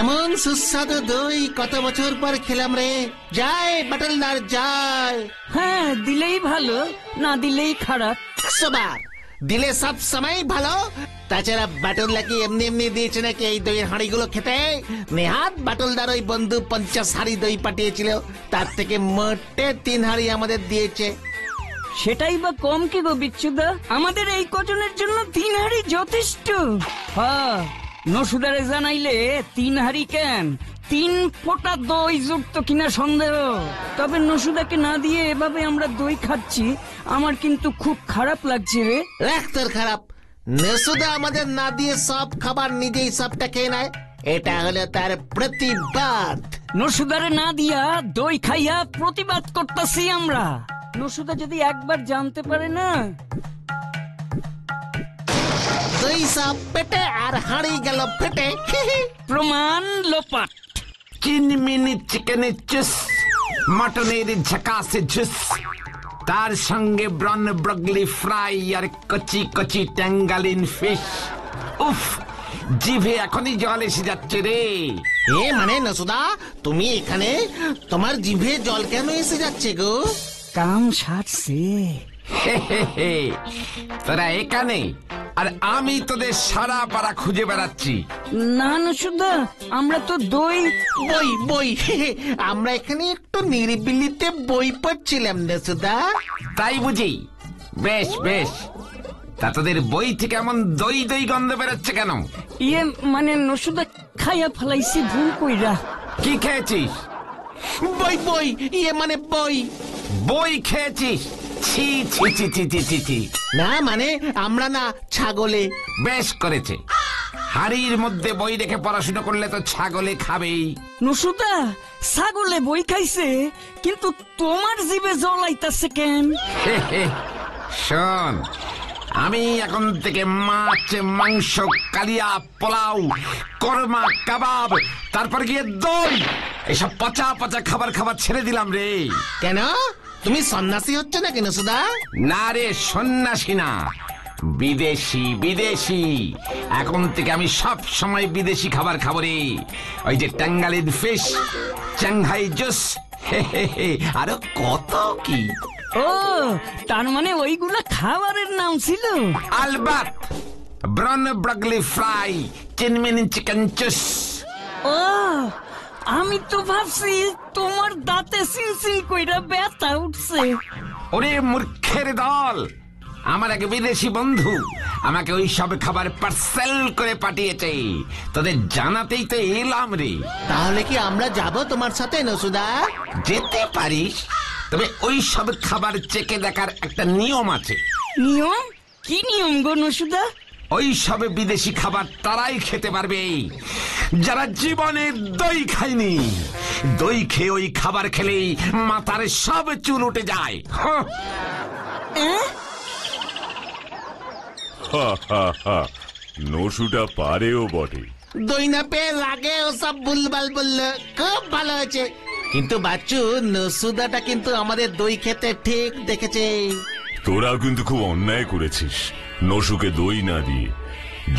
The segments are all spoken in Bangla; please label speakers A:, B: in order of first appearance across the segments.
A: এমন সুস্বাদু দই কত বছর পর খেলাম রে। যায় বাটলদার যায়।
B: হ্যাঁ, দিলেই ভালো, না দিলেই খারাপ।
A: সবার দিলে সব সময় ভালো। তাছাড়া বাটুলদা কি এমনি এমনি দিয়েছে নাকি এই দইয়ের হাঁড়িগুলো খেতে? নেহাত বাটুলদার ওই বন্ধু 50 হাঁড়ি দই পাঠিয়েছিল, তার থেকে মোটে 3 হাঁড়ি আমাদের দিয়েছে।
B: সেটাই বা কম কি গো বিচ্ছুদা? আমাদের এই কজনের জন্য 3 হাঁড়ি যথেষ্ট। হ্যাঁ, নসুদারে জানাইলে 3 হাঁড়ি কেন, 3 ফোঁটা দই জুটতো কিনা সন্দেহ। তবে নসুদাকে না দিয়ে এভাবে আমরা দই খাচ্ছি, আমার কিন্তু খুব খারাপ লাগছে রে।
A: রাখ তোর খারাপ। নসুদা আমাদের না দিয়ে সব খাবার নিজেই সবটা খেয়ে নেয়, এটা হলো তার প্রতিবাদ।
B: নসুদারে না দিয়া দই খাইয়া প্রতিবাদ করতেছি আমরা। নসুদা যদি একবার জানতে পারে না,
A: দই সব পেটে আর হাঁড়ি গেল ফেটে।
B: প্রমাণ লোপাট।
C: চিনমিনি চিকেনের চুস, মটনের ঝাকাসে ঝুস, তার সঙ্গে ব্রন ব্রগলি ফ্রাই আর কচি কচি ট্যাঙ্গালিন ফিশ। উফ, জিভে এখনই জল এসে যাচ্ছে রে।
A: এ মানে নসুদা, তুমি এখানে? তোমার জিভে জল কেন এসে যাচ্ছে গো?
B: কাম সারছে।
C: তোরা এখানে আর আমি তোদের সারা পাড়া খুঁজে বেড়াচ্ছি।
B: না নসুদা, আমরা তো দই
A: বই বই আমরা এখানে একটু নিরিবিলিতে বই পড়ছিলাম নসুদা।
C: তাই বুঝি? বেশ বেশ, তা তোদের বই থেকে এমন দই দই গন্ধ বেরোচ্ছে কেন?
B: ইয়ে মানে নসুদা খাইয়া ফেলাইছি ভুল কইরা।
C: কি খেয়েছিস?
A: বই বই, ইয়ে মানে বই।
C: বই খেয়েছিস? ছি ছি ছি ছি ছি ছি ছি।
A: না মানে আমরা না, ছাগলে।
C: বেশ করেছে, হাড়ির মধ্যে বই রেখে পড়াশোনা করলে তো ছাগলে খাবেই।
B: নসুদা, ছাগলে বই খাইছে, কিন্তু তোমার জিভে জল আইতাছে কেন?
C: শোন, আমি এখন থেকে মাছ, মাংস, কালিয়া, পোলাও, কর্মা, কাবাব, তারপর গিয়ে দই, এসব পচা পচা খাবার খাবার ছেড়ে দিলাম রে।
A: কেন? তুমি সন্ন্যাসী হচ্ছে নাকি নসুদা?
C: না রে, সন্ন্যাসী না, বিদেশি। বিদেশি এখন থেকে আমি সব সময় বিদেশি খাবার খাবো রে। ওই যে টাঙ্গালিন ফিশ, চাংহাই জুস, আরো কত কি।
B: ও, তার মানে ওইগুলা খাবারের নাম ছিল?
C: আলবাত, ব্রন ব্রগলি ফ্রাই, চিনমিনি চিকেন চুস।
B: ও, আমি তো ভাবছি তোমার দাঁতে সিনসিন কইরা ব্যথা উঠছে।
C: ওরে মূর্খের দল, আমার এক বিদেশি বন্ধু আমাকে ওই সব খাবার পার্সেল করে পাঠিয়েছে, তোদের জানাতেই তো এলাম রে।
A: তাহলে কি আমরা যাব তোমার সাথে নসুদা?
C: যেতে পারিস, তবে ওই সব খাবার চেকে দেখার একটা নিয়ম আছে।
B: নিয়ম? কি নিয়ম গো নসুদা?
C: ওই সব বিদেশি খাবার তারাই খেতে পারবে যারা জীবনে দই খায়নি। দই খেয়ে ওই খাবার খেলেই মাথার সব চুল উঠে যায়।
D: নসুটা পারেও বটে।
A: দই না পেয়ে লাগে ওসব ভুলভাল বললো, খুব ভালো হয়েছে। কিন্তু বাচ্চু, নসুদাটা কিন্তু আমাদের দই খেতে ঠিক দেখেছে।
D: তোরাও কিন্তু খুব অন্যায় করেছিস নসুকে দই না দিয়ে।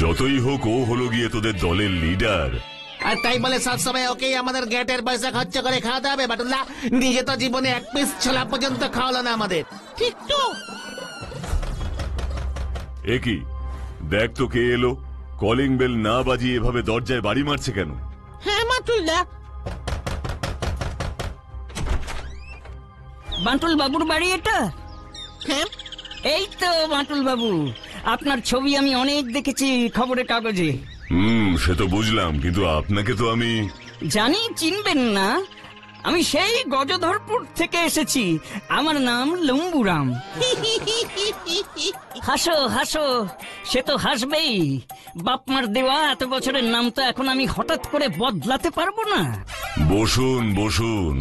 D: যতই হোক, ও হলো গিয়ে তোদের দলের লিডার।
A: আর তাই বলে সবসময় ওকেই আমাদের গেটের পয়সা খরচ করে খাওয়াতে হবে? বাটুল্লা নিজে তো জীবনে এক পিস ছোলা পর্যন্ত খাওয়ালো না আমাদের, ঠিক তো?
D: একই দেখ তো কে এলো। কলিং বেল না বাজিয়ে এভাবে দরজায় বাড়ি মারছে কেন?
A: হ্যাঁ বাটুল্লা,
B: বাঁটুল বাবুর বাড়ি এটা?
A: হ্যাঁ
B: এই তো বাঁটুল বাবু, আপনার ছবি আমি অনেক দেখেছি খবরের কাগজে।
D: সে তো বুঝলাম, কিন্তু আপনাকে তো আমি
B: জানি চিনবেন না। আমি সেই গজধরপুর থেকে এসেছি, আমার নাম লম্বুরাম। হাসো হাসো, সে তো হাসবেই। বাপমার দেওয়া এত বছরের নাম তো এখন আমি হঠাৎ করে বদলাতে পারবো না।
D: বসুন বসুন।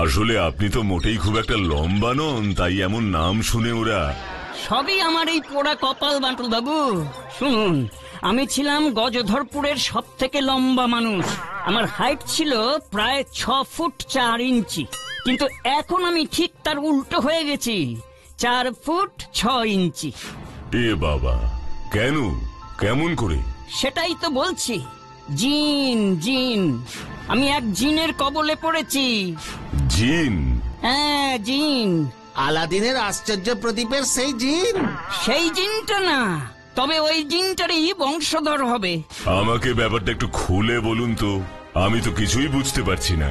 D: আসলে আপনি তো মোটেই খুব একটা লম্বা নন, তাই এমন নাম শুনে ওরা।
B: সবই আমার এই পোড়া কপাল বাঁটুল বাবু। শুনুন, আমি ছিলাম গজধরপুরের সব থেকে লম্বা মানুষ। আমার হাইট ছিল প্রায় 6 ফুট 4 ইঞ্চি, কিন্তু এখন আমি ঠিক তার উল্টো হয়ে গেছি। 4 ফুট 6 ইঞ্চি।
D: এ বাবা, কেন, কেমন করে?
B: সেটাই তো বলছি, জিন জিন। আমি এক জিনের কবলে পড়েছি।
D: জিন?
B: হ্যাঁ, জিন।
A: আলাদিনের আশ্চর্য প্রদীপের সেই জিন?
B: সেই জিনটা না, তবে ওই জিনটারই বংশধর হবে।
D: আমাকে ব্যাপারটা একটু খুলে বলুন তো, আমি তো কিছুই বুঝতে পারছি না।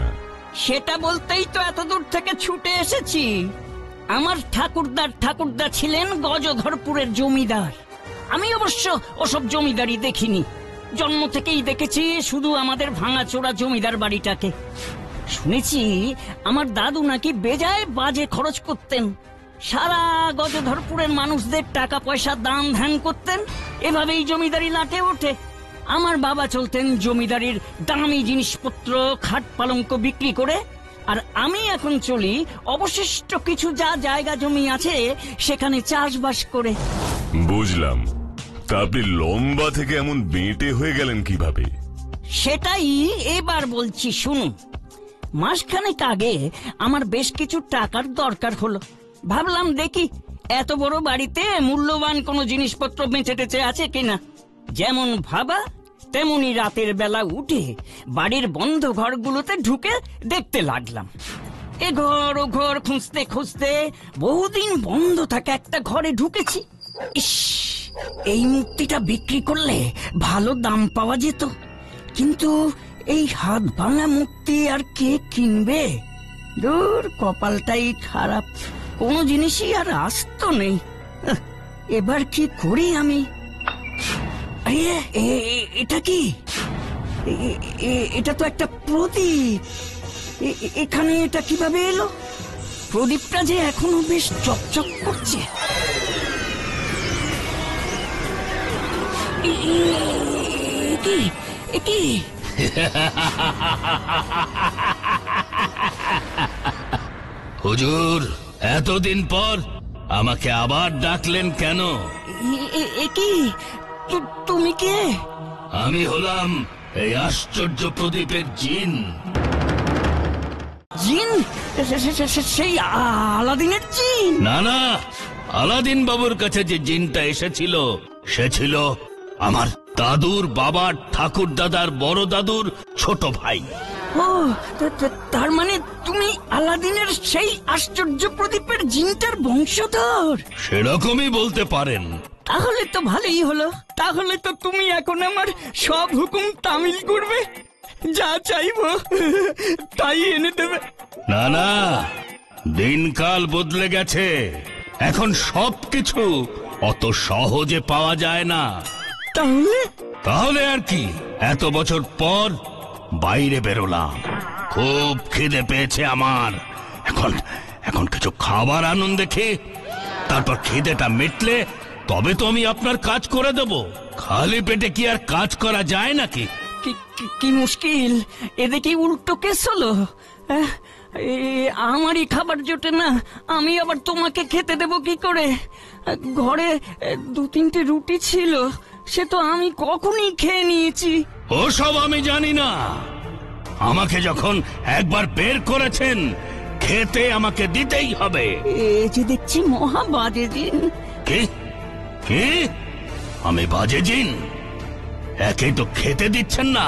B: সেটা বলতেই তো এত দূর থেকে ছুটে এসেছি। আমার ঠাকুরদা ছিলেন গজধরপুরের জমিদার। আমি অবশ্য ওসব জমিদারি দেখিনি, জন্ম থেকেই দেখেছি শুধু আমাদের ভাঙাচোরা জমিদার বাড়িটাকে। শুনেছি আমার দাদু নাকি বেজায় বাজে খরচ করতেন, সারা গজধরপুরের মানুষদের টাকা পয়সা দান ধ্যান করতেন, এভাবেই জমিদারি লাটে ওঠে। আমার বাবা চলতেন জমিদারির দামি জিনিসপত্র খাট পালঙ্ক বিক্রি করে, আর আমি এখন চলি অবশিষ্ট কিছু যা জায়গা জমি আছে সেখানে চাষবাস করে।
D: বুঝলাম। তা আপনি লম্বা থেকে এমন বেঁটে হয়ে গেলেন কিভাবে?
B: সেটাই এবার বলছি, শুনুন। মাসখানেক আগে আমার বেশ কিছু টাকার দরকার হলো। ভাবলাম দেখি এত বড় বাড়িতে মূল্যবান কোনো জিনিসপত্র বেঁচে টেচে আছে কিনা। যেমন ভাবা তেমনি রাতের বেলা উঠে বাড়ির বন্ধ ঘরগুলোতে ঢুকে দেখতে লাগলাম। এ ঘর ও ঘর খুঁজতে খুঁজতে বহুদিন বন্ধ থাকা একটা ঘরে ঢুকেছি। ইস, এই মূর্তিটা বিক্রি করলে ভালো দাম পাওয়া যেত, কিন্তু এই হাত ভাঙা মূর্তি আর কে কিনবে? দূর, কপালটাই খারাপ, কোনো জিনিসই আর আস্ত নেই। এবার কি করি আমি? এটা কি? এটা তো একটা প্রদীপ। এখানে এটা কিভাবে এলো? প্রদীপটা যে এখনো বেশ চকচক করছে। কি
E: হুজুর, এতদিন পর আমাকে আবার ডাকলেন কেন?
B: কি তুমি কে?
E: আমি হলাম এই আশ্চর্য প্রদীপের জিন।
B: জিন? সেই আলাদিনের জিন?
E: না না, আলাদিন বাবুর কাছে যে জিনটা এসেছিল সে ছিল আমার দাদুর বাবার ঠাকুর দাদার বড় দাদুর ছোট ভাই।
B: ও, তার মানে তুমি আলাদিনের সেই আশ্চর্য প্রদীপের জিনটার বংশধর?
E: সেরকমই বলতে পারেন।
B: তাহলে তো ভালোই হলো। তাহলে তো তুমি এখন আমার সব হুকুম তামিল করবে, যা চাইবো তাই এনে দেবে।
E: না না, দিনকাল বদলে গেছে, এখন সবকিছু অত সহজে পাওয়া যায় না। তাহলে আর কি, এত বছর পর বাইরে বেরোলাম, খুব খিদে পেয়েছে আমার। এখন কিছু খাবার আনুন দেখি, তারপর খিদেটা মিটলে তবে তো আমি আপনার কাজ করে দেব। খালি পেটে কি আর কাজ করা যায় নাকি?
B: কি মুশকিল, এদিকে উল্টো কেস হলো। আমারই খাবার জোটে না, আমি আবার তোমাকে খেতে দেব কি করে? ঘরে 2-3টে রুটি ছিল, সে তো আমি কখনই খেয়ে নিয়েছি।
E: ওসব আমি জানি না। আমাকে যখন একবার বের করেছেন, খেতে আমাকে দিতেই হবে।
B: এ যে দেখছি মহা বাজে জিন।
E: কি কি? আমি বাজে জিন? একেই তো খেতে দিচ্ছেন না,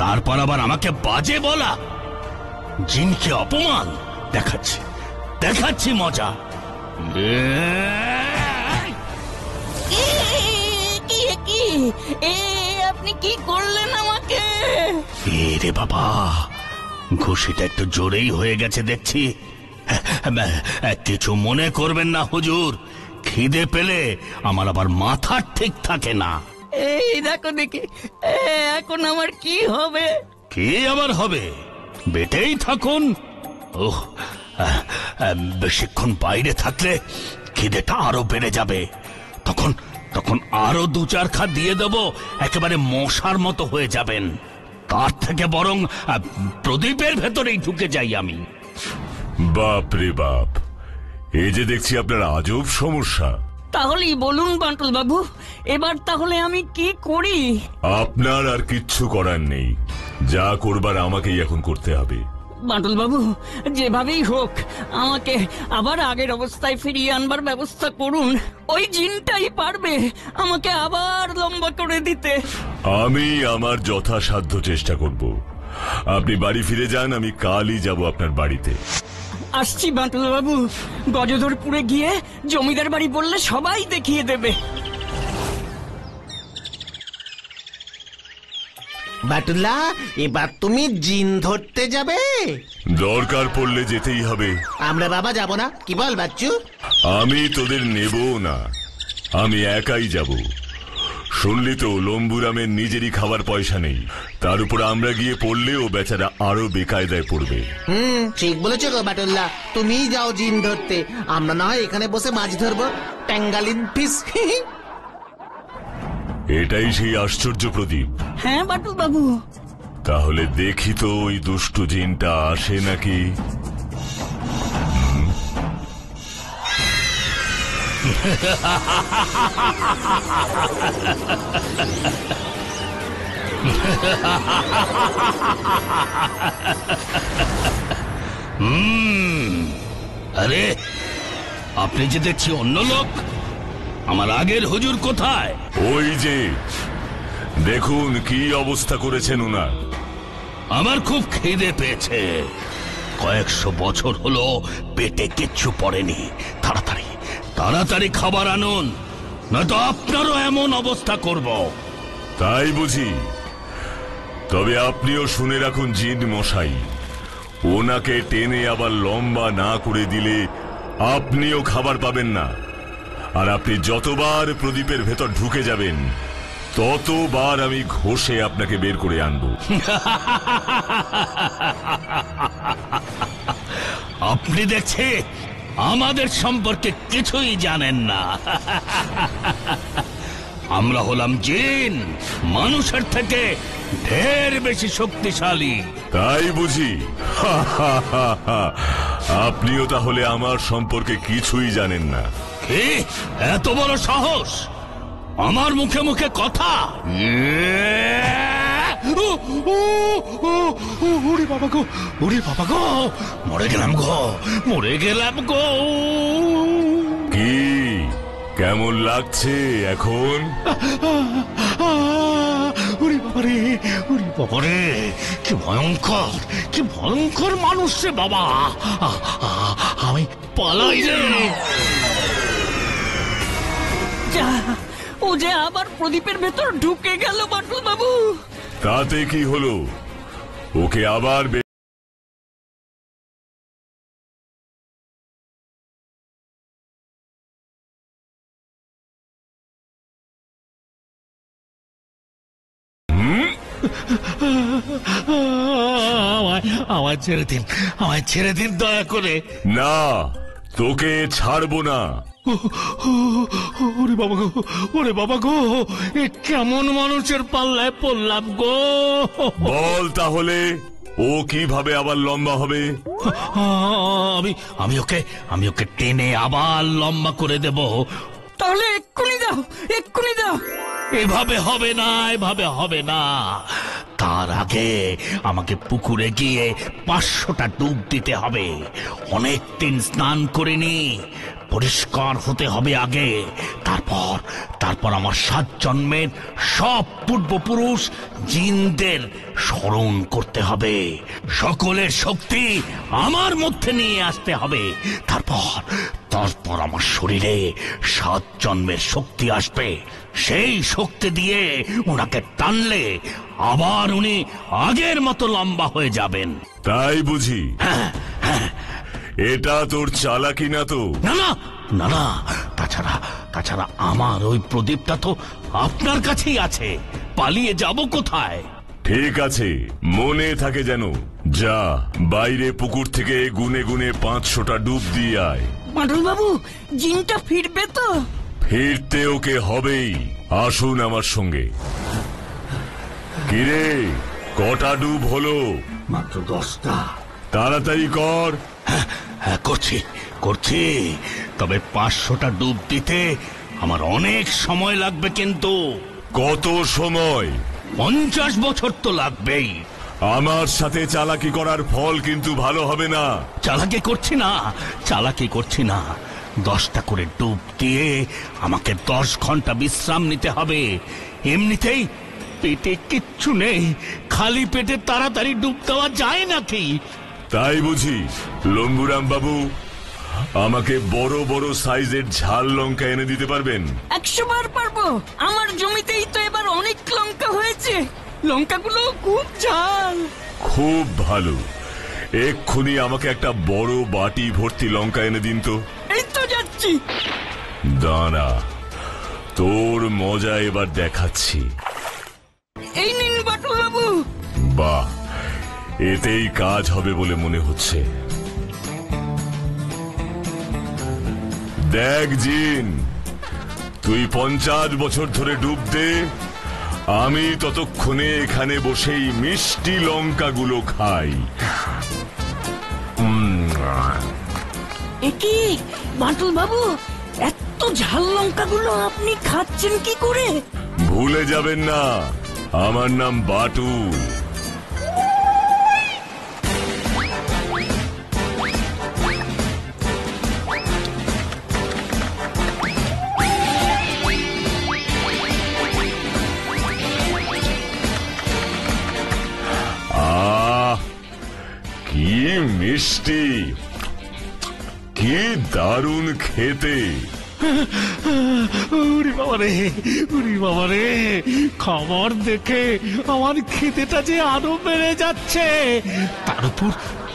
E: তারপর আবার আমাকে বাজে বলা? জিনকে অপমান! দেখাচ্ছি মজা।
B: আপনি কি করলেন আমাকে?
E: রে বাবা, ঘুষিটা একটু জোরেই হয়ে গেছে দেখছি। কিছু মনে করবেন না হুজুর, খিদে পেলে আমার আবার মাথা ঠিক থাকে না।
B: এই দেখো দেখি, এখন আমার কি হবে?
E: কি আবার হবে? বেটেই থাকুন। ওহ, বেশিক্ষণ বাইরে থাকলে খিদেটা আরো বেড়ে যাবে। তখন আরো 2-4 খা দিয়ে দেব, একেবারে মশার মতো হয়ে যাবেন। তার থেকে বরং প্রদীপের ভেতরেই ঢুকে যাই আমি।
D: বাপ রে বাপ, এই যে দেখছি আপনার আজব সমস্যা।
B: তাহলেই বলুন বান্টুল বাবু, এবার তাহলে আমি কি করি?
D: আপনার আর কিচ্ছু করার নেই, যা করবার আমাকেই এখন করতে হবে।
B: বাটুল বাবু, যেভাবেই হোক আমাকে আবার আগের অবস্থায় ফিরিয়ে আনবার ব্যবস্থা করুন। ওই জিনটাই পারবে আমাকে আবার লম্বা করে দিতে।
D: আমি আমার যথাসাধ্য চেষ্টা করব। আপনি বাড়ি ফিরে যান, আমি কালই যাব আপনার বাড়িতে।
B: আসছি বাটুল বাবু। গজধরপুরে গিয়ে জমিদার বাড়ি বললে সবাই দেখিয়ে দেবে।
A: বাটুল্লা, এবার তুমি জিন ধরতে যাবে?
D: দরকার পড়লে যেতেই হবে।
A: আমরা বাবা যাব না, কি বল বাচ্চু?
D: আমি তোদের নেব না, আমি একাই যাব। শুনলি তো, লম্বুরামের নিজেরই খাবার পয়সা নেই, তার উপর আমরা গিয়ে পড়লেও বেচারা আরো বেকায়দায় পড়বে।
A: ঠিক বলেছো গো বাটুল্লা, তুমিই যাও জিন ধরতে, আমরা না হয় এখানে বসে মাছ ধরবো, ট্যাঙ্গালিন ফিস।
D: এটাই সেই আশ্চর্য প্রদীপ।
B: হ্যাঁ বাটুল বাবু।
D: তাহলে দেখি তো ওই দুষ্টু জিনটা আসে নাকি।
E: আরে, আপনি যে দেখছি অন্য লোক। আমার আগের হুজুর কোথায়?
D: ওই যে দেখুন কি অবস্থা করেছেন ওনার।
E: আমার খুব খিদে পেয়েছে, কয়েকশো বছর হলো পেটে কিচ্ছু পড়েনি। তাড়াতাড়ি তাড়াতাড়ি খাবার আনুন, নয়তো আপনারও এমন অবস্থা করব।
D: তাই বুঝি? তবে আপনিও শুনে রাখুন জিন মশাই, ওনাকে টেনে আবার লম্বা না করে দিলে আপনিও খাবার পাবেন না। আর আপনি যতবার প্রদীপের ভেতর ঢুকে যাবেন, ততবার আমি ঘষে আপনাকে বের করে আনবো।
E: আপনি দেখছি আমাদের সম্পর্কে কিছুই জানেন না। আমরা হলাম জিন, মানুষের থেকে ঢের বেশি শক্তিশালী।
D: তাই বুঝি? আপনিও তাহলে আমার সম্পর্কে কিছুই জানেন না।
E: কি এত বড় সাহস আমার মুখে মুখে কথা? ওরে বাবা গো, ওরে বাবা গো, মরে গেলাম গো, মরে গেলাম গো।
D: কি কেমন লাগছে এখন?
E: ওরে বাবারে, ওরে বাবারে, কি ভয়ঙ্কর, কি ভয়ঙ্কর মানুষ রে বাবা। আমি পালাই রে।
B: ও যে আবার প্রদীপের ভেতর ঢুকে গেল বাটুল বাবু।
D: তাতে কি হলো? ওকে আবার
E: আমায় ছেড়ে দিন, আমায় ছেড়ে দিন দয়া করে।
D: না, তোকে ছাড়বো না।
E: ওরে বাবা গো, ওরে বাবা গো, এ কেমন মানুষের পাল্লায় পড়লাম গো।
D: বল তাহলে, ও কিভাবে আবার লম্বা হবে?
E: আমি ওকে টেনে আবার লম্বা করে দেব।
B: তাহলে এক্ষুনি দাও, এক্ষুনি দাও।
E: এভাবে হবে না, এভাবে হবে না। তার আগে আমাকে পুকুরে গিয়ে 500টা ডুব দিতে হবে। অনেক দিন স্নান করিনি, পরিষ্কার হতে হবে আগে। তারপর আমার 7 জন্মের সব পূর্বপুরুষ জিনদের স্মরণ করতে হবে, সকলের শক্তি আমার মধ্যে নিয়ে আসতে হবে। তারপর আমার শরীরে 7 জন্মের শক্তি আসবে। সেই শক্তি দিয়ে ওনাকে টানলে আবার উনি আগের মতো লম্বা হয়ে যাবেন।
D: তাই বুঝি? এটা তোর চালাকি না তো?
E: না না না না, তাছাড়া আমার ওই প্রদীপটা তো আপনার কাছেই আছে, পালিয়ে যাব কোথায়?
D: ঠিক আছে, মনে থাকে যেন। যা, বাইরে পুকুর থেকে গুনে গুনে 500টা ডুব দিয়ে আয়।
B: বাটুল বাবু, জিনটা ফিরবে তো?
D: ফিরতে ওকে হবেই। আসুন আমার সঙ্গে। কিরে, কটা ডুব হলো?
E: মাত্র 10টা।
D: তাড়াতাড়ি কর।
E: হ্যাঁ, করছি। তবে 500টা ডুব দিতে আমার অনেক সময় লাগবে। কিন্তু
D: কত সময়?
E: 50 বছর তো লাগবেই।
D: আমার সাথে চালাকি করার ফল কিন্তু ভালো হবে না।
E: চালাকি করছি না 10টা করে ডুব দিয়ে আমাকে 10 ঘন্টা বিশ্রাম নিতে হবে। এমনিতেই পেটে কিচ্ছু নেই, খালি পেটে তাড়াতাড়ি ডুব দেওয়া যায় নাকি?
D: তাই বুঝি? লম্বুরাম বাবু, আমাকে বড় বড় সাইজের ঝাল লঙ্কা এনে দিতে পারবেন?
B: 100 বার পারবো। আমার জমিতেই তো এবার অনেক লঙ্কা হয়েছে, লঙ্কাগুলো খুব ঝাল।
D: খুব ভালো, এক্ষুনি আমাকে একটা বড় বাটি ভর্তি লঙ্কা এনে দিন তো।
B: এই তো যাচ্ছি।
D: দাঁড়া, তোর মজা এবার দেখাচ্ছি।
B: এই নিন বাটুল বাবু।
D: বাহ, এতেই কাজ হবে বলে মনে হচ্ছে। দেখ জিন, তুই 50 বছর ধরে ডুব দে, আমি ততক্ষণে এখানে বসেই মিষ্টি লঙ্কাগুলো খাই।
B: একি বাটুল বাবু, এত ঝাল লঙ্কাগুলো আপনি খাচ্ছেন কি করে?
D: ভুলে যাবেন না, আমার নাম বাটুল। কি মিষ্টি, কি দারুণ খেতে।
E: উরি বাবা রে, খাবার দেখে আমার খিদেটা যে আরো বেড়ে যাচ্ছে। তার উপর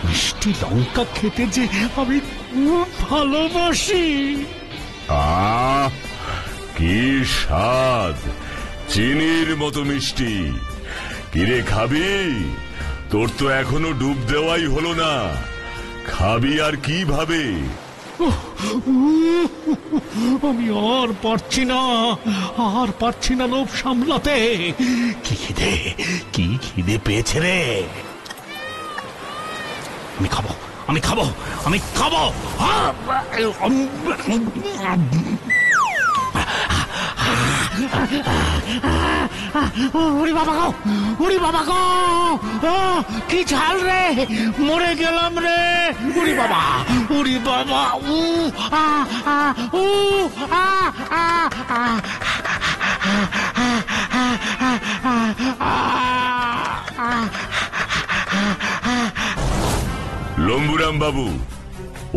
E: মিষ্টি লঙ্কা খেতে যে আমি খুব ভালোবাসি।
D: কি স্বাদ, চিনির মতো মিষ্টি। কিরে, খাবি? তোর তো এখনো ডুব দেওয়াই হলো না, খাবি আর কিভাবে?
E: আমি আর পারছি না লোভ সামলাতে। কি খিদে পেয়েছে রে। আমি খাবো। ওরে বাবা গো, কি ঝাল রে, মরে গেলাম রে। ওরে বাবা, উ আ আ উ আ আ
D: লম্বুরাম বাবু,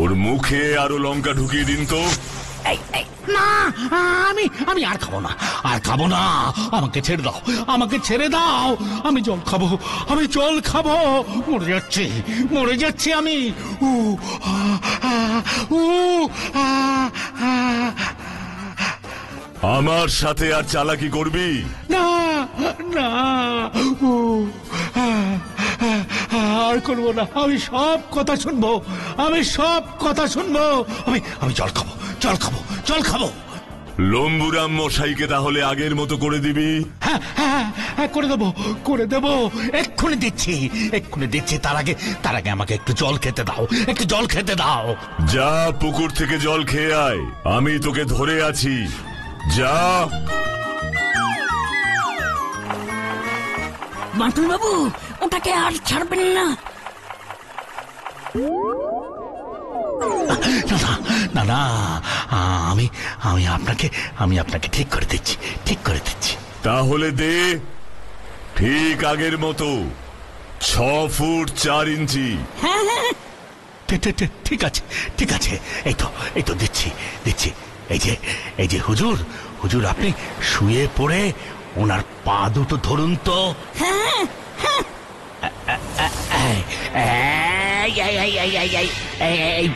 D: ওর মুখে আরো লঙ্কা ঢুকিয়ে দিন তো।
E: না, আমি আর খাবো না। আমাকে ছেড়ে দাও। আমি জল খাবো। মরে যাচ্ছি আমি।
D: আমার সাথে আর চালাকি করবি
E: না। আর করবো না। আমি সব কথা শুনবো। আমি জল খাবো।
D: লম্বুরাম মশাইকে তাহলে আগের মতো করে দিবি?
E: হ্যাঁ, করে দেবো। এক্ষুনি দিচ্ছি। তার আগে আমাকে একটু জল খেতে দাও।
D: যা, পুকুর থেকে জল খেয়ে আয়, আমি তোকে ধরে আছি। যা।
B: বাটুল বাবু, ওটাকে আর ছাড়বেন না।
E: না, আমি আপনাকে ঠিক করে দিচ্ছি।
D: তাহলে দে, ঠিক আগের মতো 6 ফুট 4 ইঞ্চি।
B: হ্যাঁ,
E: ঠিক আছে। এই তো দিচ্ছি। এই যে হুজুর, আপনি শুয়ে পড়ে ওনার পা দুটো ধরুন তো।
B: হ্যাঁ।
E: এই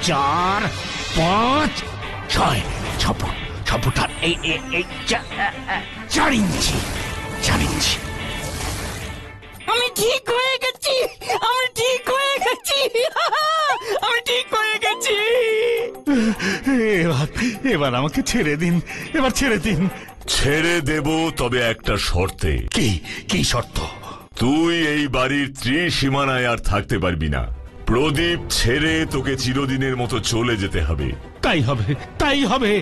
E: 4, 5, 6 ফুট আর এই 4 ইঞ্চি।
B: আমি ঠিক হয়ে গেছি।
E: এবার আমাকে ছেড়ে দিন।
D: ছেড়ে দেব, তবে একটা শর্তে।
E: কি শর্ত?
D: তুই এই বাড়ির ত্রিসীমানায় আর থাকতে পারবি না। প্রদীপ ছেড়ে তোকে চিরদিনের মতো চলে যেতে হবে।
E: তাই হবে।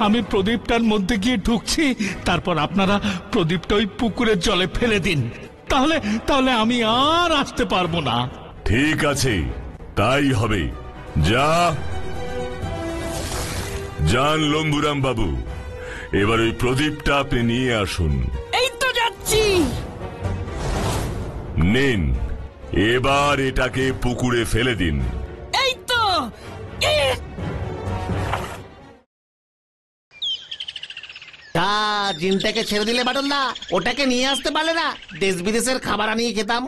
E: আমি প্রদীপটার মধ্যে গিয়ে ঢুকছি, তারপর আপনারা প্রদীপটা ওই পুকুরের জলে ফেলে দিন। তাহলে তাহলে আমি আর আসতে পারবো না।
D: ঠিক আছে, তাই হবে। যান লম্বুরাম বাবু, এবার ওই প্রদীপটা আপনি নিয়ে আসুন।
B: এই তো যাচ্ছি।
D: নিন, এবার এটাকে পুকুরে ফেলে দিন।
B: এই তো।
A: জিনটাকে ছেড়ে দিলে বাটন দা, ওটাকে নিয়ে আসতে পারলে না? দেশ বিদেশের খাবার আনিয়ে খেতাম।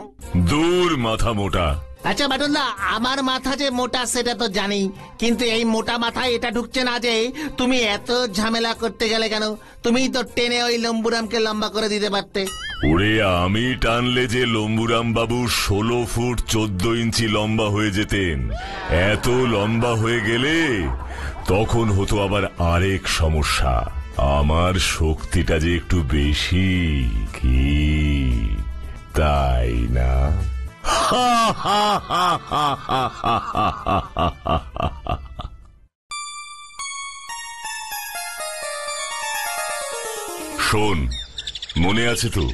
D: দূর মাথা মোটা।
A: আচ্ছা বাটন দা, আমার মাথা যে মোটা সেটা তো জানি, কিন্তু এই মোটা মাথায় এটা ঢুকছে না যে তুমি এত ঝামেলা করতে গেলে কেন? তুমি তো টেনে ওই লম্বুরামকে লম্বা করে দিতে পারতে।
D: ওরে, আমি টানলে যে লম্বুরাম বাবু 16 ফুট 14 ইঞ্চি লম্বা হয়ে যেতেন। এত লম্বা হয়ে গেলে তখন হতো আবার আরেক সমস্যা। আমার শক্তিটা যে একটু বেশি, কি তাই না? শোন, মনে আছে তো,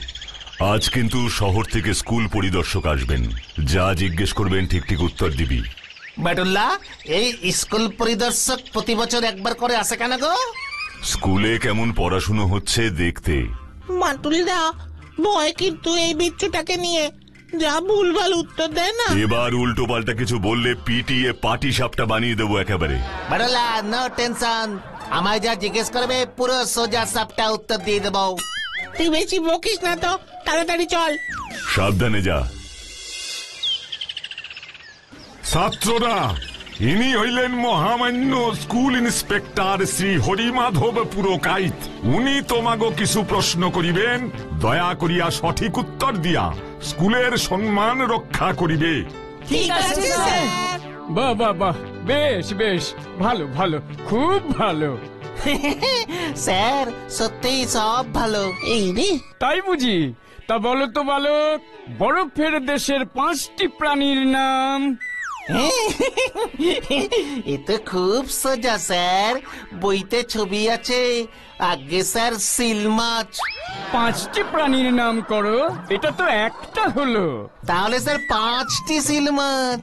D: আজ কিন্তু শহর থেকে স্কুল পরিদর্শক আসবেন। যা জিজ্ঞেস করবেন ঠিক ঠিক উত্তর দিবি।
A: বাটুল্লা, এই স্কুল পরিদর্শক প্রতি বছর একবার করে আসে কেন গো?
D: স্কুলে কেমন পড়াশুনো হচ্ছে দেখতে।
F: বাটুলদা, ভয় কিন্তু এই বিচ্ছুটাকে নিয়ে, যা ভুলভাল উত্তর দেয় না।
D: এবার উল্টো পাল্টা কিছু বললে পিটিয়ে পাটি সাপটা বানিয়ে দেবো একেবারে।
A: বাটুল্লা, নো টেনশন, আমায় যা জিজ্ঞেস করবে পুরো সোজা সাপটা উত্তর দিয়ে দেবো।
F: তুই বেশি বকিস না তো, তাড়াতাড়ি চল।
D: সাবধানে যা।
C: ছাত্ররা, ইনি হইলেন মহামান্য স্কুল ইন্সপেক্টর শ্রী হরিমাধব পুরকাইত। উনি তোমাগো কিছু প্রশ্ন করিবেন, দয়া করিয়া সঠিক উত্তর দিয়া স্কুলের সম্মান রক্ষা করিবে।
F: ঠিক আছে স্যার।
G: বাহ বাহ বাহ, বেশ বেশ, ভালো ভালো, খুব ভালো।
A: স্যার সত্যিই সব ভালো।
F: এই রে,
G: তাই বুঝি? তা বলো তো বালক, বরফের দেশের 5টি প্রাণীর নাম।
A: এ তো খুব সোজা স্যার, বইতে ছবি আছে। আগে স্যার, সিল মাছ।
G: 5টি প্রাণীর নাম করো, এটা তো একটা হলো।
A: তাহলে স্যার 5টি সিল মাছ।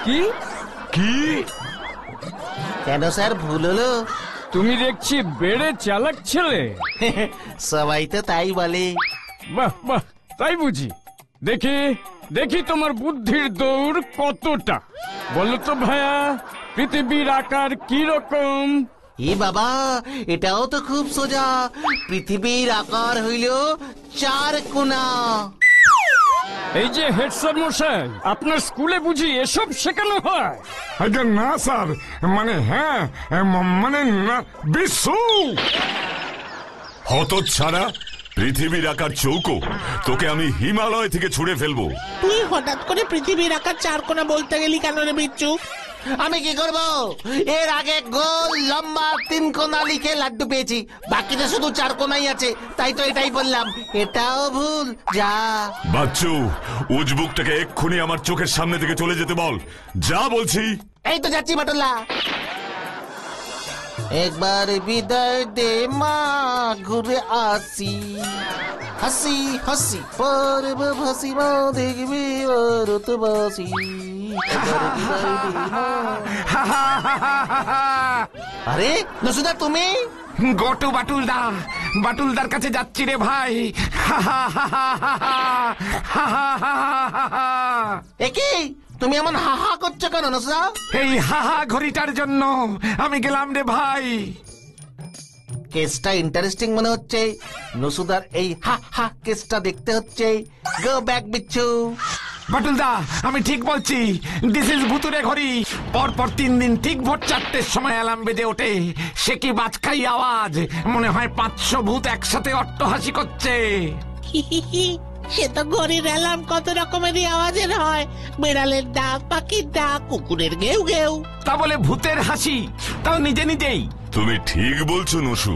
G: কি
C: কি?
A: কেন স্যার, ভুল হলো?
G: তুমি দেখছি বেড়ে চালাক ছেলে।
A: সবাই তো তাই বলে।
G: বাহ বাহ, তাই বুঝি? দেখি দেখি তোমার বুদ্ধির দৌড় কতটা। বলো তো ভাইয়া, পৃথিবীর আকার কি রকম?
A: এ বাবা, এটাও তো খুব সোজা। পৃথিবীর আকার হইল 4 কোণা।
G: এই যে হেড স্যার মশাই, আপনার স্কুলে বুঝি এসব শেখানো হয়?
C: আগে না স্যার, মানে হ্যাঁ, মানে না, বিশু।
D: হতচ্ছাড়া, পৃথিবীর আকার চৌকো, তোকে আমি হিমালয় থেকে ছুঁড়ে ফেলবো।
F: তুই হঠাৎ করে পৃথিবীর আকার 4 কোণা বলতে গেলি কেন রে বিচ্ছু?
A: আমি কি করব? এর আগে গোল লম্বা 3 কোণা লিখে লাড্ডু পেয়েছি, বাকিটা শুধু 4 কোণাই আছে, তাই তো এটাই বললাম। এটাও ভুল। যা
D: বাচ্চু, উজবুকটাকে এক্ষুনি আমার চোখের সামনে থেকে চলে যেতে বল। যা বলছি।
A: এই তো যাচ্ছি বাটুল্লা। একবার বিদায় দে মা, ঘুরে আসি। হাসি হাসি পরব হাসি মা, দেখবি ভারত বাসি। আরে নসুদা, তুমি?
C: গটু বাটুলদা, বাটুলদার কাছে যাচ্ছি রে ভাই।
A: একি তুমি এমন হাহা করছো কেন নসুদা?
C: এই হাহা ঘড়িটার জন্য আমি গেলাম রে ভাই।
A: কেসটা ইন্টারেস্টিং মনে হচ্ছে। নসুদার এই হা হা কেসটা দেখতে হচ্ছে। গো ব্যাক বিচ্ছু।
C: বাটুলদা, আমি ঠিক বলছি, দিস ইজ ভুতুরে ঘড়ি। পরপর 3 দিন ঠিক ভোর 4টের সময় অ্যালার্ম বেজে ওঠে। সে কি বাজখাই আওয়াজ, মনে হয় 500 ভূত একসাথে অট্টহাসি করছে।
F: সে তো ঘড়ির অ্যালার্ম কত রকমেরই আওয়াজের হয়। বেড়ালের ডাক, পাখির ডাক, কুকুরের ঘেউ ঘেউ।
C: তা বলে ভূতের হাসি, তাও নিজে নিজেই।
D: তুমি ঠিক বলছো নসু,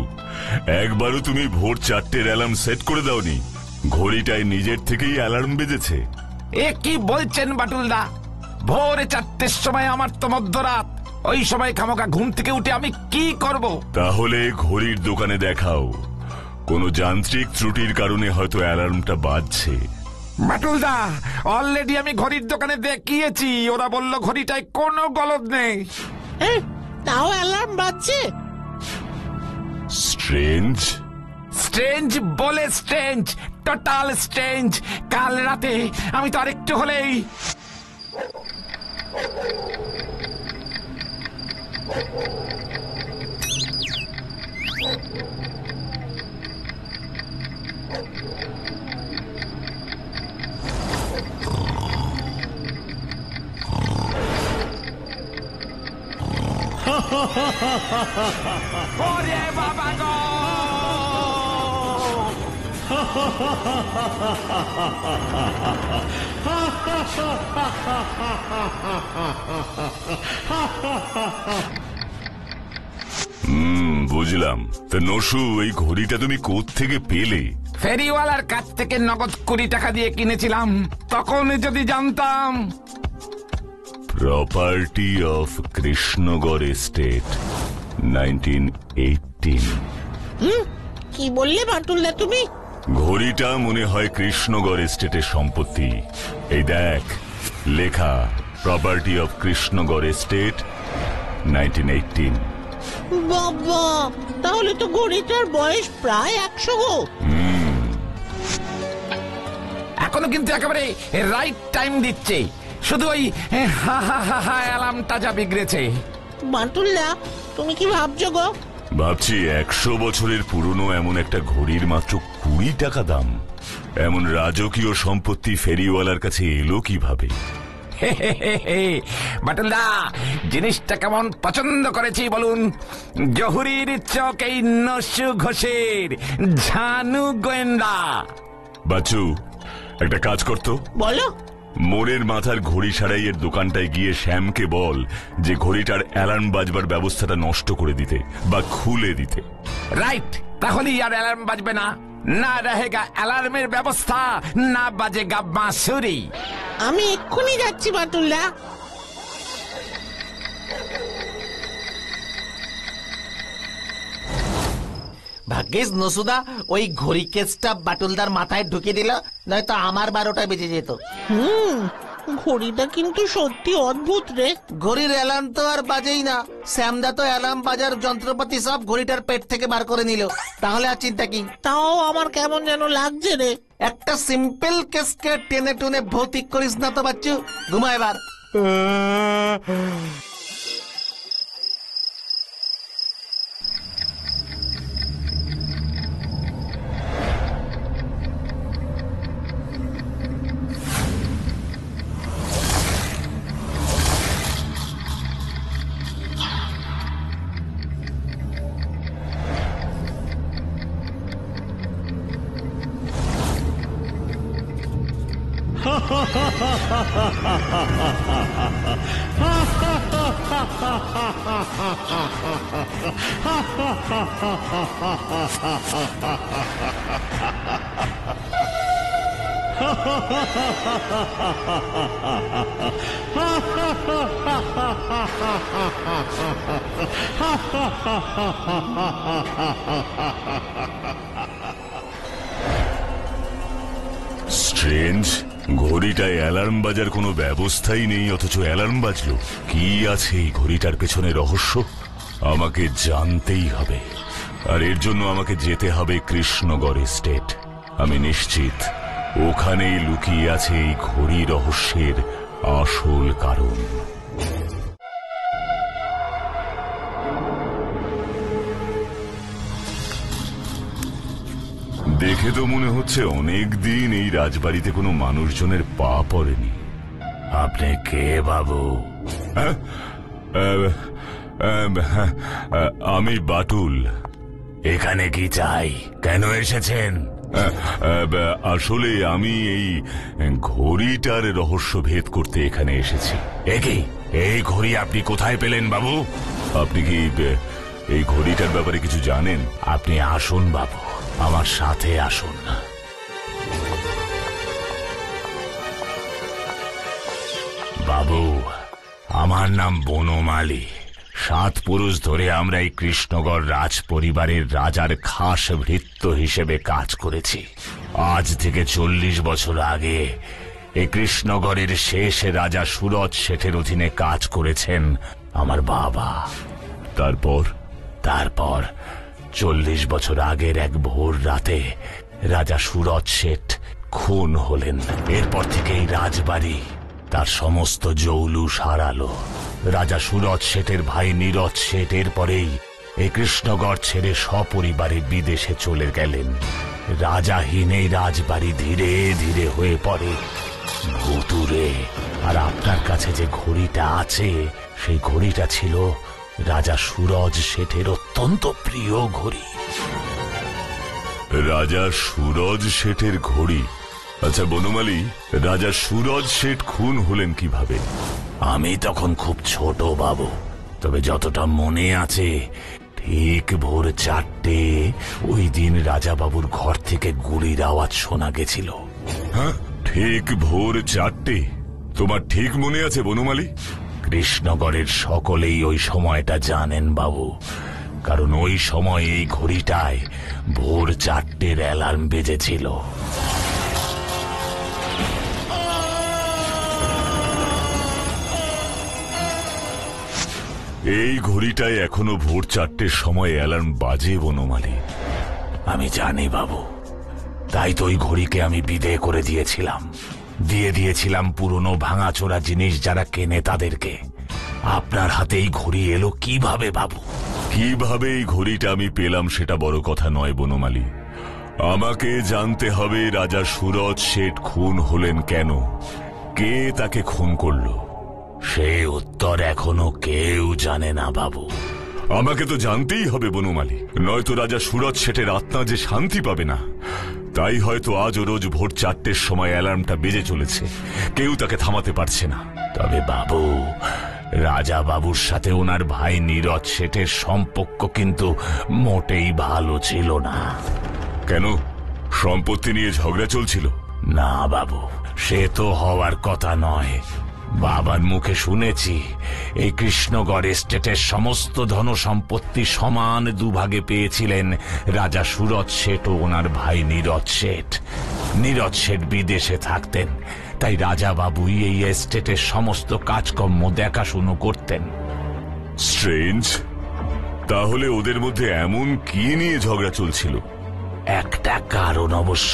D: একবারও তুমি ভোর 4টের অ্যালার্ম সেট করে দাওনি, ঘড়িটায় নিজের থেকেই অ্যালার্ম বেজেছে।
C: এ কি বলছেন বাটুলদা? ভোরে 4টের সময় আমার তো মধ্যরাত। ওই সময় খামোকা ঘুম থেকে উঠে আমি কি করব?
D: তাহলে ঘড়ির দোকানে দেখাও, কোনো যান্ত্রিক ত্রুটির কারণে হয়তো অ্যালার্মটা বাজছে।
C: বাটুলদা, অলরেডি আমি ঘড়ির দোকানে দেখিয়েছি, ওরা বলল ঘড়িটায় কোনো গলদ নেই।
F: তাও অ্যালার্ম বাজছে।
D: স্ট্রেঞ্জ।
C: স্ট্রেঞ্জ বলে স্ট্রেঞ্জ, টোটাল স্ট্রেঞ্জ। কাল রাতে আমি তো আরেকটু হলেই ওরে বাবা গো!
D: বুঝলাম। তা নসু, এই ঘড়িটা তুমি কোত্থেকে পেলে?
C: ফেরিওয়ালার কাছ থেকে নগদ 20 টাকা দিয়ে কিনেছিলাম। তখন যদি জানতাম।
D: Property of Krishnagarh estate, 1918।
F: কি বললে বাটুলদা তুমি?
D: ঘড়িটা মনে হয় কৃষ্ণগড় এস্টেটের সম্পত্তি। এই দেখ লেখা, প্রপার্টি অফ কৃষ্ণগড় এস্টেট, 1918।
F: বাবা, তাহলে তো ঘড়িটার বয়স প্রায় 100 গো।
C: এখনো কিন্তু একেবারে রাইট টাইম দিচ্ছে, শুধু ওই হা হা হা হা অ্যালার্মটা যা বিগড়েছে।
F: বাটুলদা, তুমি কি ভাবছো গো?
D: ভাবছি 100 বছরের পুরনো এমন একটা ঘড়ির মাত্র 20 টাকা দাম। এমন রাজকীয় সম্পত্তি ফেরিওয়ালার কাছে এলো কিভাবে?
C: বাটুলদা, জিনিসটা কেমন পছন্দ করেছি বলুন? জহুরির চক এই নসু ঘোষের ঝানু গোয়েন্দা।
D: বাচ্চু, একটা কাজ করতো।
F: বলো।
D: মোড়ের মাথার ঘড়ি সারাইয়ের দোকানটায় গিয়ে শ্যামকে বল যে ঘড়িটার অ্যালার্ম বাজবার ব্যবস্থাটা নষ্ট করে দিতে বা খুলে দিতে।
C: রাইট, তাহলেই আর অ্যালার্ম বাজবে না। না রহেগা অ্যালার্মের ব্যবস্থা, না বাজেগা বাঁশুরি।
F: আমি এক্ষুনি যাচ্ছি বাটুলদা।
A: ভাগ্যিস নসুদা ওই ঘড়ি কেসটা বাটুলদার মাথায় ঢুকিয়ে দিল, নয়তো আমার 12টা বেজে যেত।
F: ঘড়িটা কিন্তু সত্যি অদ্ভুত রে।
A: ঘড়ির অ্যালার্ম তো আর বাজেই না। শ্যামদা তো অ্যালার্ম বাজার যন্ত্রপাতি সব ঘড়িটার পেট থেকে বার করে নিল। তাহলে আর চিন্তা কি?
F: তাও আমার কেমন যেন লাগছে রে।
A: একটা সিম্পল কেসকে টেনে টুনে ভৌতিক করিস না তো বাচ্চু। ঘুমা এবার।
D: স্ট্রেঞ্জ, ঘড়িটায় অ্যালার্ম বাজার কোনো ব্যবস্থাই নেই, অথচ অ্যালার্ম বাজলো। কি আছে এই ঘড়িটার পেছনে রহস্য? আমাকে জানতেই হবে, আর এর জন্য আমাকে যেতে হবে কৃষ্ণগড় এস্টেট। আমি নিশ্চিত ওখানেই লুকিয়ে আছে এই ঘড়ি রহস্যের আসল কারণ। দেখে তো মনে হচ্ছে অনেক দিন এই রাজবাড়িতে কোনো মানুষজনের পা পড়েনি। আপনি কে বাবু? আমি বাটুল। এখানে কি চাই? কেন এসেছেন? আসলে আমি এই ঘড়িটার রহস্য ভেদ করতে এখানে এসেছি। একে এই ঘড়ি আপনি কোথায় পেলেন বাবু? আপনি কি এই ঘড়িটার ব্যাপারে কিছু জানেন? আপনি আসুন বাবু, আমার সাথে আসুন। বাবু, আমার নাম বনমালী। 7 পুরুষ ধরে আমরা এই কৃষ্ণগড় রাজ পরিবারের রাজার খাস ভৃত্য হিসেবে কাজ করেছি।
E: আজ থেকে 40 বছর আগে এই কৃষ্ণগড়ের শেষ রাজা সুরজ শেঠের অধীনে কাজ করেছেন আমার বাবা। তারপর 40 বছর আগের এক ভোর রাতে রাজা সুরজ শেঠ খুন হলেন। এরপর থেকেই রাজবাড়ি তার সমস্ত জৌলুস হারালো। রাজা সুরজ শেঠের ভাই নীরজ শেঠ এরপরেই এই কৃষ্ণগড় ছেড়ে সপরিবারে বিদেশে চলে গেলেন। রাজাহীন এই রাজবাড়ি ধীরে ধীরে হয়ে পড়ে ভুতুরে। আর আপনার কাছে যে ঘড়িটা আছে, সেই ঘড়িটা ছিল রাজা সুরজ শেঠের অত্যন্ত প্রিয় ঘড়ি।
D: রাজা সুরজ শেঠের ঘড়ি? আচ্ছা বনমালী, রাজা সুরজ শেঠ খুন হলেন কিভাবে?
E: আমি তখন খুব ছোট বাবু, তবে যতটা মনে আছে ঠিক ভোর 4টে ওই দিন রাজা বাবুর ঘর থেকে গুলির আওয়াজ শোনা গেছিল।
D: হ্যাঁ, ঠিক ভোর 4টে? তোমার ঠিক মনে আছে বনমালী?
E: কৃষ্ণগড়ের সকলেই ওই সময়টা জানেন বাবু, কারণ ওই সময় এই ঘড়িটায় ভোর 4টের অ্যালার্ম বেজেছিল।
D: এই ঘড়িটায় এখনো ভোর 4টের সময় অ্যালার্ম বাজে বনমালী?
E: আমি জানি বাবু, তাই তো ওই ঘড়িকে আমি বিদেয় করে দিয়েছিলাম পুরনো ভাঙাচোরা জিনিস যারা কেনে তাদেরকে। আপনার হাতে এই ঘড়ি এলো কিভাবে বাবু?
D: কিভাবে এই ঘড়িটা আমি পেলাম সেটা বড় কথা নয় বনমালী। আমাকে জানতে হবে রাজা সুরজ শেঠ খুন হলেন কেন, কে তাকে খুন করলো।
E: সে উত্তর এখনো কেউ জানে না বাবু।
D: আমাকে তো জানতেই হবে বনমালী, নয়তো রাজা সুরজ শেঠের আত্মা যে শান্তি পাবে না। তাই হয়তো আজও রোজ ভোর 4টের সময় অ্যালার্মটা বেজে চলেছে, কেউ তাকে থামাতে পারছে না।
E: তবে বাবু, রাজা বাবুর সাথে ওনার ভাই নীরজ শেঠের সম্পর্ক কিন্তু মোটেই ভালো ছিল না।
D: কেন, সম্পত্তি নিয়ে ঝগড়া চলছিল?
E: না বাবু, সে তো হওয়ার কথা নয়। বাবার মুখে শুনেছি এই কৃষ্ণগড় এস্টেটের সমস্ত ধন সম্পত্তি সমান দুভাগে পেয়েছিলেন রাজা সুরজ শেঠ ও ওনার ভাই নীরজ শেঠ। নীরজ শেঠ বিদেশে থাকতেন, তাই রাজা বাবুই এই এস্টেটের সমস্ত কাজকর্ম দেখাশুনো করতেন।
D: স্ট্রেঞ্জ। তাহলে ওদের মধ্যে এমন কি নিয়ে ঝগড়া চলছিল?
E: একটা কারণ অবশ্য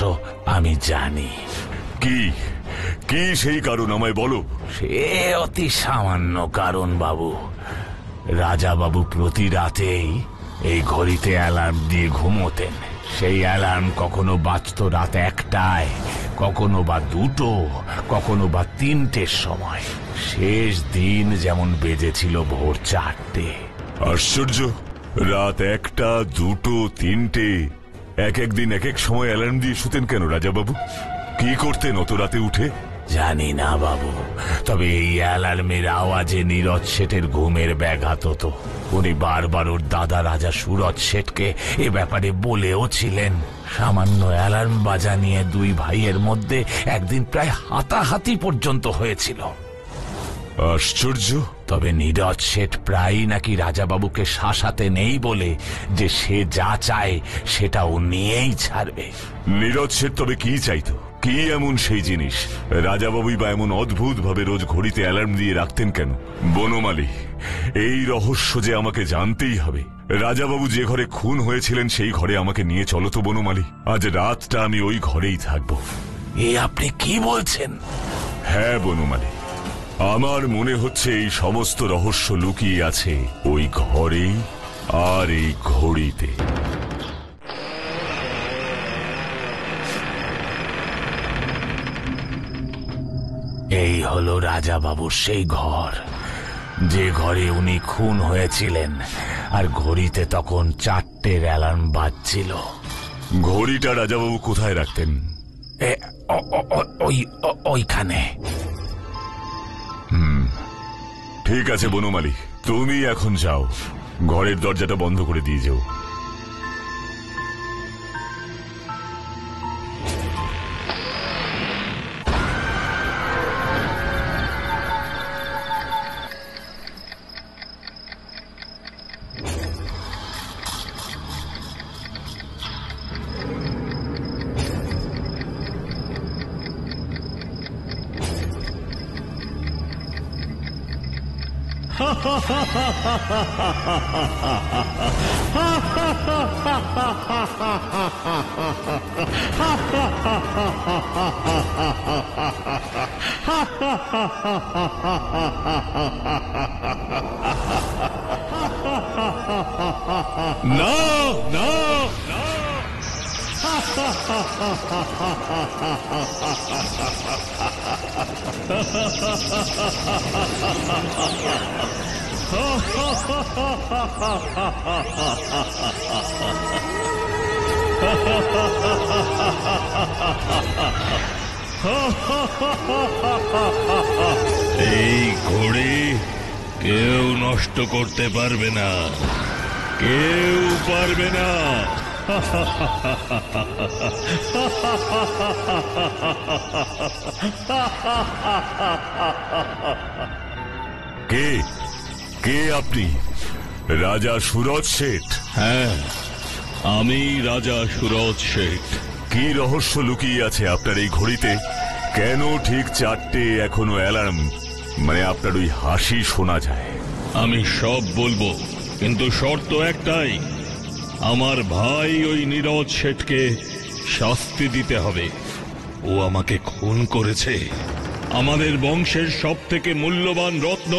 E: আমি জানি।
D: কি কি সেই কারণ আমায় বলো।
E: সে অতি সামান্য কারণ বাবু। রাজা বাবু প্রতি রাতেই এই ঘড়িতে অ্যালার্ম দিয়ে ঘুমোতেন। সেই অ্যালার্ম কখনো বাজত রাত 1টায়, কখনো বা 2টো, কখনো বা 3টের সময়। শেষ দিন যেমন বেজেছিল ভোর 4টে।
D: আশ্চর্য, রাত 1টা, 2টো, 3টে, এক একদিন এক এক সময় অ্যালার্ম দিয়ে শুতেন কেন রাজা বাবু? কি করতেন অত রাতে উঠে?
E: জানি না বাবু, তবে এই অ্যালার্মের আওয়াজে নীরজ শেঠের ঘুমের ব্যাঘাত হতো। উনি বারবার ওর দাদা রাজা সুরজ শেঠকে এ ব্যাপারে বলেও ছিলেন। সামান্য অ্যালার্ম বাজা নিয়ে দুই ভাইয়ের মধ্যে একদিন প্রায় হাতাহাতি পর্যন্ত হয়েছিল।
D: আশ্চর্য।
E: তবে নীরজ শেঠ প্রায়ই নাকি রাজাবাবুকে শাসাতে নেই বলে যে সে যা চায় সেটা ও নিয়েই ছাড়বে।
D: নীরজ শেঠ তবে কি চাইতো? কি এমন সেই জিনিস? রাজাবাবুই বা এমন অদ্ভুত ভাবে রোজ ঘড়িতে অ্যালার্ম দিয়ে রাখতেন কেন? বনমালী, এই রহস্য যে আমাকে জানতেই হবে। রাজাবাবু যে ঘরে খুন হয়েছিলেন সেই ঘরে আমাকে নিয়ে চলো তো বনমালী। আজ রাতটা আমি ওই ঘরেই থাকবো।
E: এ আপনি কি বলছেন?
D: হ্যাঁ বনমালী, আমার মনে হচ্ছে এই সমস্ত রহস্য লুকিয়ে আছে ওই ঘরেই আর এই ঘড়িতে।
E: এই হলো রাজা বাবুর সেই ঘর, যে ঘরে উনি খুন হয়েছিলেন। আর ঘড়িতে তখন 4টের অ্যালার্ম বাজছিল।
D: ঘড়িটা রাজাবাবু কোথায় রাখতেন?
E: ওইখানে।
D: ঠিক আছে বনমালী, তুমি এখন যাও, ঘরের দরজাটা বন্ধ করে দিয়ে যাও।
E: না না না এই ঘড়ি কেউ নষ্ট করতে পারবে না, কেউ পারবে না।
D: কে কে আপনি? রাজা সুরজ শেঠ?
E: হ্যাঁ, আমি রাজা সুরজ শেঠ।
D: কি রহস্য লুকিয়ে আছে আপনার এই ঘড়িতে? কেন ঠিক 4টে এখনো অ্যালার্ম, মানে আপনার ওই হাসি শোনা যায়?
E: আমি সব বলবো, কিন্তু শর্ত একটাই, আমার ভাই ওই নীরজ শেঠকে শাস্তি দিতে হবে। ও আমাকে খুন করেছে। আমাদের বংশের সব থেকে মূল্যবান রত্ন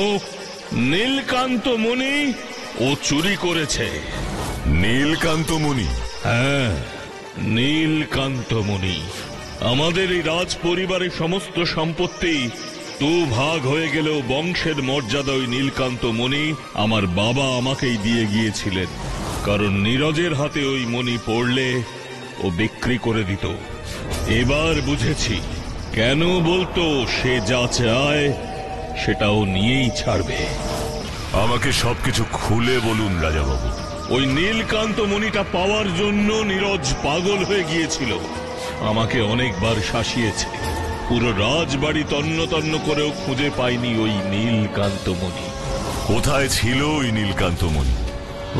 E: নীলকান্ত মণি ও চুরি করেছে।
D: নীলকান্ত মণি?
E: হ্যাঁ, নীলকান্ত মণি। আমাদের এই রাজ পরিবারের সমস্ত সম্পত্তি ভাগ হয়ে গেলেও বংশের মর্যাদা ওই নীলকান্ত মণি আমার বাবা আমাকেই দিয়ে গিয়েছিলেন। কারণ নীরজের হাতে ওই মণি পড়লে ও বিক্রি করে দিত। এবার বুঝেছি কেন বলতো সে যা চায় সেটাও নিয়েই ছাড়বে।
D: আমাকে সবকিছু খুলে বলুন রাজাবাবু।
E: ওই নীলকান্ত মণিটা পাওয়ার জন্য নীরজ পাগল হয়ে গিয়েছিল। আমাকে অনেকবার শাসিয়েছে। পুরো রাজবাড়ি তন্ন তন্ন করেও খুঁজে পাইনি ওই নীলকান্ত মণি।
D: কোথায় ছিল ওই নীলকান্ত মণি?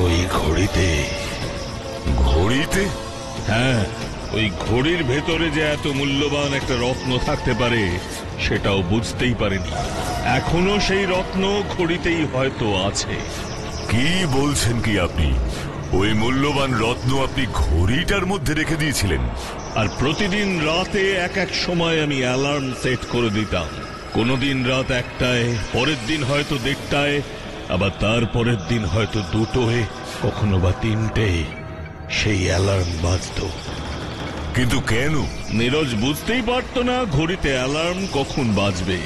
E: ওই ঘড়িতে।
D: ঘড়িতে?
E: হ্যাঁ, ওই ঘড়ির ভেতরে যে এত মূল্যবান একটা রত্ন থাকতে পারে সেটাও বুঝতেই পারেনি। এখনো সেই রত্ন ঘড়িতেই হয়তো আছে।
D: কি বলছেন কি আপনি? ওই মূল্যবান রত্ন আপনি ঘড়িটার মধ্যে রেখে দিয়েছিলেন?
E: আর প্রতিদিন রাতে এক এক সময় আমি অ্যালার্ম সেট করে দিতাম। কোনদিন রাত 1টায়, পরের দিন হয়তো 1:30টায়, আবার তার পরের দিন হয়তো 2টোয়, কখনো বা 3টে সেই অ্যালার্ম বাজত।
D: কিন্তু কেন?
E: নীরজ বুঝতেই পারত না ঘড়িতে অ্যালার্ম কখন বাজবে,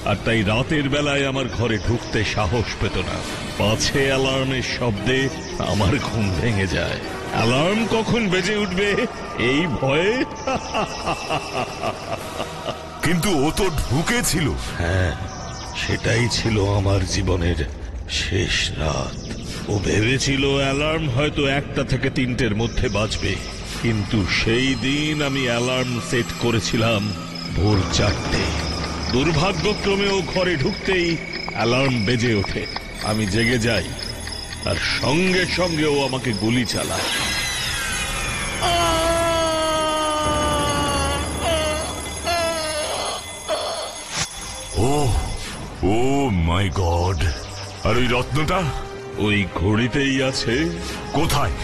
E: আর তাই রাতের বেলায় আমার ঘরে ঢুকতে সাহস পেত না। পাছে অ্যালার্মের শব্দে আমার ঘুম ভেঙে যায়। অ্যালার্ম কখন বেজে উঠবে এই ভয়ে।
D: কিন্তু ও তো ঢুকেছিল।
E: হ্যাঁ, সেটাই ছিল আমার জীবনের শেষ রাত। ও ভেবেছিল অ্যালার্ম হয়তো 1টা থেকে 3টের মধ্যে বাজবে, কিন্তু সেই দিন আমি অ্যালার্ম সেট করেছিলাম ভোর 4টে। দুর্ভাগ্যক্রমে ও ঘরে ঢুকতেই অ্যালার্ম বেজে ওঠে। আমি জেগে যাই, আর সঙ্গে সঙ্গে ও আমাকে গুলি চালায়।
D: ও ও মাই গড! আর ওই রত্নটা?
E: ওই ঘড়িতেই আছে।
D: কোথায়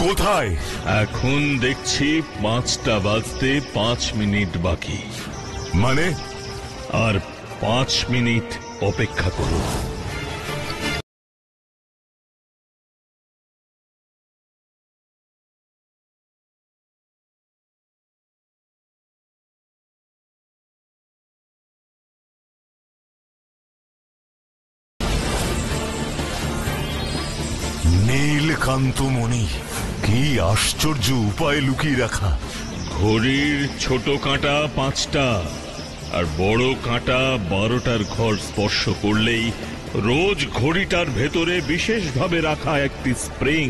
D: কোথায়?
E: এখন দেখছি 5টা বাজতে 5 মিনিট বাকি।
D: মানে?
E: আর 5 মিনিট অপেক্ষা করুন।
D: নীলকান্ত মণি, কি আশ্চর্য উপায় লুকিয়ে রাখা।
E: ঘড়ির ছোট কাঁটা 5টা আর বড় কাঁটা 12টার ঘর স্পর্শ করলেই রোজ ঘড়িটার ভেতরে বিশেষভাবে রাখা একটি স্প্রিং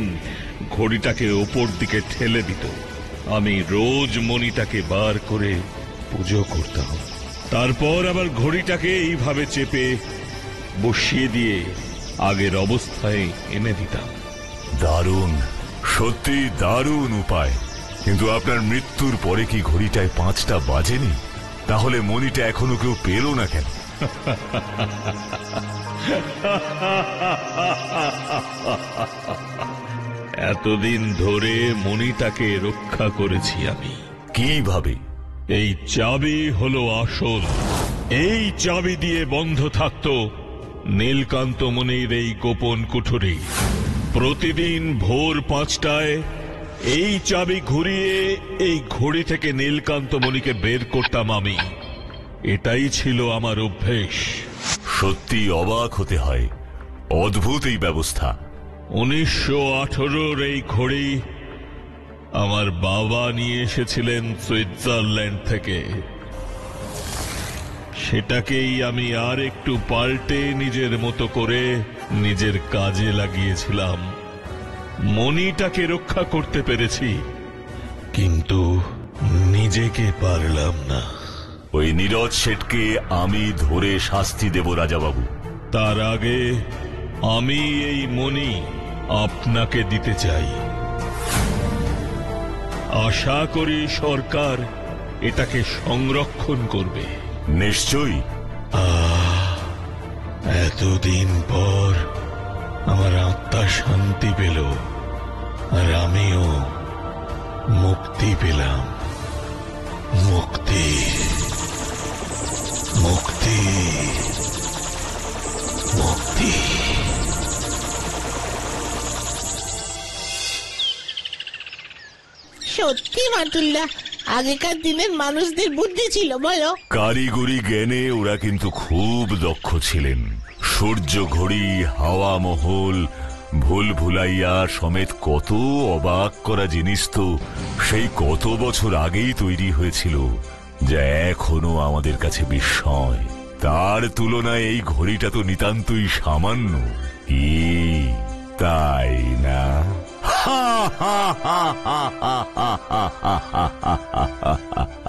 E: ঘড়িটাকে ওপর দিকে ঠেলে দিত। আমি রোজ মণিটাকে বার করে পুজো করতাম। তারপর আবার ঘড়িটাকে এইভাবে চেপে বসিয়ে দিয়ে আগের অবস্থায় এনে দিতাম।
D: দারুণ, সত্যি দারুণ উপায়। কিন্তু আপনার মৃত্যুর পরে কি ঘড়িটায় 5টা বাজেনি? তাহলে মণিটা এখনো কেউ পেল না কেন?
E: এতদিন ধরে মণিটাকে রক্ষা করেছি আমি।
D: কিভাবে?
E: এই চাবি হলো আসল। এই চাবি দিয়ে বন্ধ থাকতো নীলকান্ত মণির এই গোপন কুঠুরি। প্রতিদিন ভোর 5টায় এই চাবি ঘুরিয়ে এই ঘড়ি থেকে নীলকান্ত মণিকে বের করতাম আমি। এটাই ছিল আমার অভ্যেস।
D: সত্যি অবাক হতে হয়, অদ্ভুত এই ব্যবস্থা।
E: 1918 এই ঘড়ি আমার বাবা নিয়ে এসেছিলেন সুইজারল্যান্ড থেকে। সেটাকেই আমি আর একটু পাল্টে নিজের মতো করে নিজের কাজে লাগিয়েছিলাম। মণিটাকে রক্ষা করতে পেরেছি, কিন্তু নিজেকে পারলাম না।
D: ওই নীরজ শেঠকে আমি ধরে শাস্তি দেব রাজাবাবু।
E: তার আগে আমি এই মণি আপনাকে দিতে চাই। আশা করি সরকার এটাকে সংরক্ষণ করবে।
D: নিশ্চয়ই।
E: এতদিন পর আমার আত্মা শান্তি পেল, আর আমিও মুক্তি পেলাম। মুক্তি, মুক্তি, মুক্তি।
F: সত্যি মাতুল্লা, আগেকার দিনের মানুষদের বুদ্ধি ছিল বলো।
D: কারিগরি জ্ঞানে ওরা কিন্তু খুব দক্ষ ছিলেন। সূর্য ঘড়ি, হাওয়া মহল, ভুল ভুলাইয়া সমেত কত অবাক করা জিনিস তো সেই কত বছর আগেই তৈরি হয়েছিল, যা এখনো আমাদের কাছে বিস্ময়। তার তুলনায় এই ঘড়িটা তো নিতান্তই সামান্য, কি তাই না? হা হা হা হা হা হা হা হা হা।